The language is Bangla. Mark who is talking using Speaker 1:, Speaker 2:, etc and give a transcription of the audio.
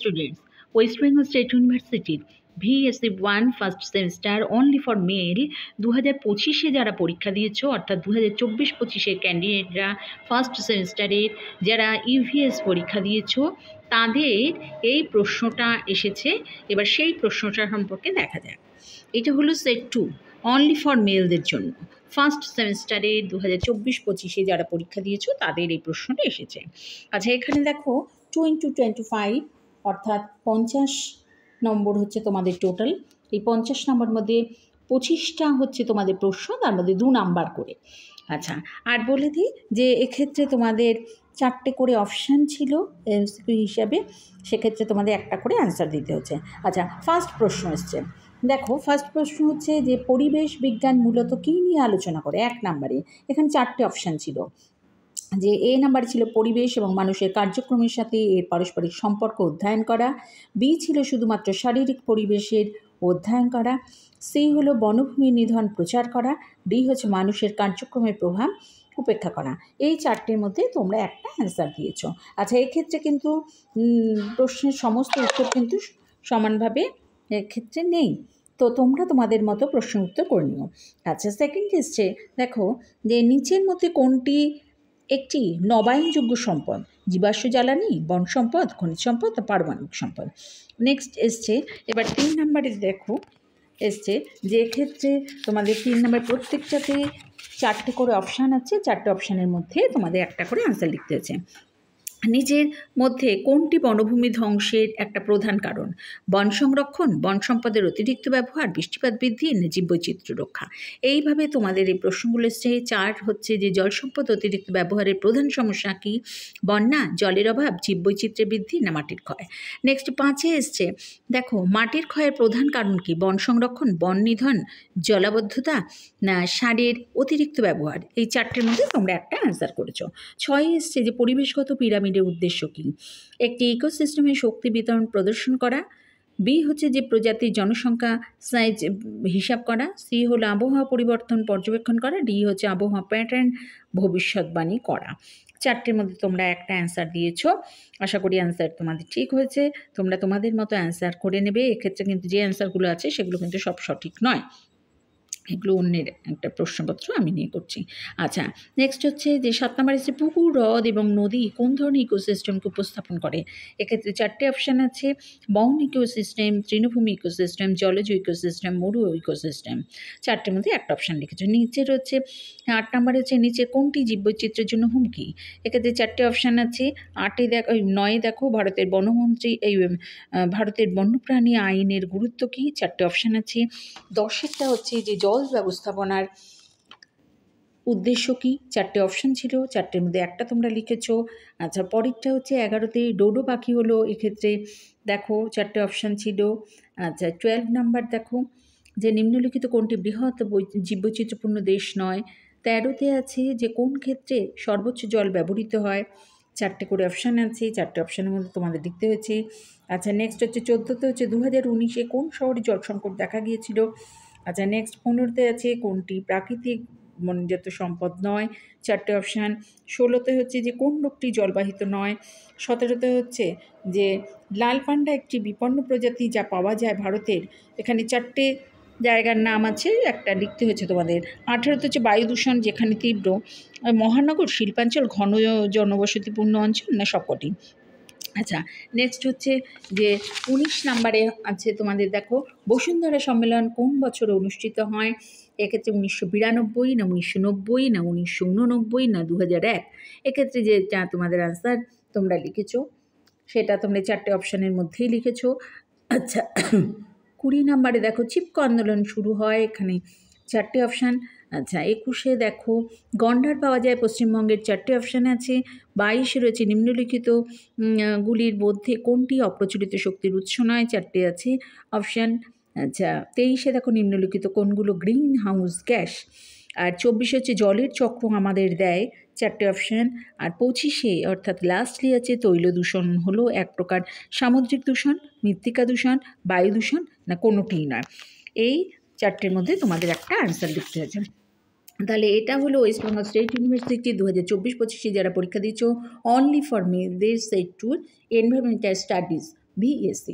Speaker 1: students, West Bengal State University VSC1 first semester only for male 2025-এ যারা পরীক্ষা দিয়েছো, অর্থাৎ 2024-25-এর ক্যান্ডিডেটরা ফার্স্ট সেমিস্টারের যারা ইউভিএস পরীক্ষা দিয়েছো তাদের এই প্রশ্নটা এসেছে। এবার সেই প্রশ্নটা সম্পর্কে দেখা যাক। এটা হলো সেট 2 অনলি ফর মেলদের জন্য। ফার্স্ট সেমিস্টারে 2024-25-এ যারা পরীক্ষা দিয়েছো তাদের এই প্রশ্নটা এসেছে। আচ্ছা, এখানে দেখো 2 into 25 অর্থাৎ 50 নম্বর হচ্ছে তোমাদের টোটাল। এই 50 নম্বর মধ্যে 25টা হচ্ছে তোমাদের প্রশ্ন, তার মধ্যে 2 নাম্বার করে। আচ্ছা, আর বলে দিই যে এক্ষেত্রে তোমাদের 4টে করে অপশান ছিল এমসিকিউ হিসাবে, সেক্ষেত্রে তোমাদের একটা করে অ্যান্সার দিতে হচ্ছে। আচ্ছা, ফার্স্ট প্রশ্ন এসছে। দেখো, ফার্স্ট প্রশ্ন হচ্ছে যে পরিবেশ বিজ্ঞান মূলত কী নিয়ে আলোচনা করে। 1 নম্বরে এখানে 4টে অপশান ছিল, যে এ নাম্বারে ছিল পরিবেশ এবং মানুষের কার্যক্রমের সাথে এর পারস্পরিক সম্পর্ক অধ্যয়ন করা, বি ছিল শুধুমাত্র শারীরিক পরিবেশের অধ্যয়ন করা, সি হলো বনভূমি নিধন প্রচার করা, ডি হচ্ছে মানুষের কার্যক্রমের প্রভাব উপেক্ষা করা। এই 4টের মধ্যে তোমরা একটা অ্যান্সার দিয়েছো। আচ্ছা, এক্ষেত্রে কিন্তু প্রশ্নের সমস্ত উত্তর কিন্তু সমানভাবে এক্ষেত্রে নেই, তো তোমরা তোমাদের মতো প্রশ্ন উত্তর করে নিও। আচ্ছা, সেকেন্ড এসছে, দেখো যে নিচের মধ্যে কোনটি একটি নবায়নযোগ্য সম্পদ, জীবাশ্ম জ্বালানি, বন সম্পদ, খনিজ সম্পদ, পারমাণবিক সম্পদ। নেক্সট এসছে এবার 3 নম্বরে, দেখো এসছে যে এক্ষেত্রে তোমাদের 3 নম্বর প্রত্যেকটাতে 4টে করে অপশান আছে, 4টে অপশানের মধ্যে তোমাদের একটা করে আনসার লিখতে হচ্ছে। নিচের মধ্যে কোনটি বনভূমি ধ্বংসের একটা প্রধান কারণ? বন সংরক্ষণ, বন সম্পদের অতিরিক্ত ব্যবহার, বৃষ্টিপাত বৃদ্ধি, জীববৈচিত্র্য রক্ষা। এইভাবে তোমাদের এই প্রশ্নগুলো এসছে। 4 হচ্ছে যে জল সম্পদ অতিরিক্ত ব্যবহারের প্রধান সমস্যা কি? বন্যা, জলের অভাব, জীববৈচিত্র্যের বৃদ্ধি না মাটির ক্ষয়। নেক্সট 5-এ এসছে, দেখো মাটির ক্ষয়ের প্রধান কারণ কি? বন সংরক্ষণ, বন নিধন, জলাবদ্ধতা না সারের অতিরিক্ত ব্যবহার। এই 4টের মধ্যে তোমরা একটা অ্যান্সার করেছো। 6-এ এসছে যে পরিবেশগত পিরামিডের উদ্দেশ্য কী? একটি ইকোসিস্টেমের শক্তি বিতরণ প্রদর্শন করা, বি হচ্ছে যে প্রজাতির জনসংখ্যা সাইজ হিসাব করা, সি হলো আবহাওয়া পরিবর্তন পর্যবেক্ষণ করা, ডি হচ্ছে আবহাওয়া প্যাটার্ন ভবিষ্যৎবাণী করা। 4টের মধ্যে তোমরা একটা অ্যান্সার দিয়েছো। আশা করি অ্যান্সার তোমাদের ঠিক হয়েছে। তোমরা তোমাদের মতো অ্যান্সার করে নেবে। এক্ষেত্রে কিন্তু যে অ্যান্সারগুলো আছে সেগুলো কিন্তু সব সঠিক নয়, এগুলো অন্যের একটা প্রশ্নপত্র আমি নিয়ে করছি। আচ্ছা, নেক্সট হচ্ছে যে 7 নম্বরে হচ্ছে পুকুর, হ্রদ এবং নদী কোন ধরনের ইকোসিস্টেমকে উপস্থাপন করে? এক্ষেত্রে 4টে অপশান আছে, বন ইকোসিস্টেম, তৃণভূমি ইকোসিস্টেম, জলজ ইকোসিস্টেম, মরু ইকোসিস্টেম। 4টের মধ্যে একটা অপশান লিখেছো। নিচের হচ্ছে 8 নম্বরে হচ্ছে নিচে কোনটি জীববৈচিত্র্যের জন্য হুমকি? এক্ষেত্রে 4টে অপশান আছে। 8-এ দেখো, 9-এ দেখো ভারতের বনমন্ত্রী ভারতের বন্যপ্রাণী আইনের গুরুত্ব কী? 4টে অপশান আছে। 10-এরটা হচ্ছে যে জল ব্যবস্থাপনার উদ্দেশ্য কী? 4টে অপশান ছিল, 4টের মধ্যে একটা তোমরা লিখেছো। আচ্ছা, পরেরটা হচ্ছে 11-তে ডোডো পাখি হলো, এক্ষেত্রে দেখো 4টে অপশান ছিল। আচ্ছা, 12 নাম্বার দেখো যে নিম্নলিখিত কোনটি বৃহৎ জীববৈচিত্র্যপূর্ণ দেশ নয়? 13-তে আছে যে কোন ক্ষেত্রে সর্বোচ্চ জল ব্যবহৃত হয়? 4টে করে অপশান আছে, 4টে অপশানের মধ্যে তোমাদের লিখতে হয়েছে। আচ্ছা, নেক্সট হচ্ছে 14-তে হচ্ছে 2019-এ কোন শহরে জল সংকট দেখা গিয়েছিল? আচ্ছা, নেক্সট 15-তে আছে কোনটি প্রাকৃতিক বনজাত সম্পদ নয়? 4টে অপশান। 16-তে হচ্ছে যে কোন রোগটি জলবাহিত নয়? 17-তে হচ্ছে যে লাল পান্ডা একটি বিপন্ন প্রজাতি যা পাওয়া যায় ভারতের। এখানে 4টে জায়গার নাম আছে, একটা লিখতে হয়েছে তোমাদের। 18-তে হচ্ছে বায়ু দূষণ যেখানে তীব্র, মহানগর, শিল্পাঞ্চল, ঘন জনবসতিপূর্ণ অঞ্চল না সবকটি? আচ্ছা, নেক্সট হচ্ছে যে 19 নম্বরে আছে তোমাদের, দেখো বসুন্ধরা সম্মেলন কোন বছরে অনুষ্ঠিত হয়? এক্ষেত্রে 1992 না 1990 না 1989 না 2001? এক্ষেত্রে যে তোমাদের আনসার তোমরা লিখেছো সেটা তোমরা 4টে অপশানের মধ্যেই লিখেছো। আচ্ছা, 20 নম্বরে দেখো চিপকো আন্দোলন শুরু হয়, এখানে 4টে অপশান। আচ্ছা, 21-এ দেখো গন্ডার পাওয়া যায় পশ্চিমবঙ্গের, 4টে অপশান আছে। 22-এ রয়েছে নিম্নলিখিত গুলির মধ্যে কোনটি অপ্রচলিত শক্তির উৎস নয়? 4টে আছে অপশান। আচ্ছা, 23-এ দেখো নিম্নলিখিত কোনগুলো গ্রিন হাউস গ্যাস। আর 24-এ হচ্ছে জলের চক্র আমাদের দেয়, 4টে অপশান। আর 25-এ অর্থাৎ লাস্টলি আছে তৈল দূষণ হলো এক প্রকার সামুদ্রিক দূষণ, মৃত্তিকা দূষণ, বায়ু দূষণ না কোনোটিই নয়? এই 4টের মধ্যে তোমাদের একটা অ্যান্সার লিখতে হয়েছে। তাহলে এটা হলো ওয়েস্ট বেঙ্গল স্টেট ইউনিভার্সিটি 2024-25-এ যারা পরীক্ষা দিচ্ছ অনলি ফর মেলদের সেট 2 এনভায়রনমেন্টাল স্টাডিজ ভিএসসি।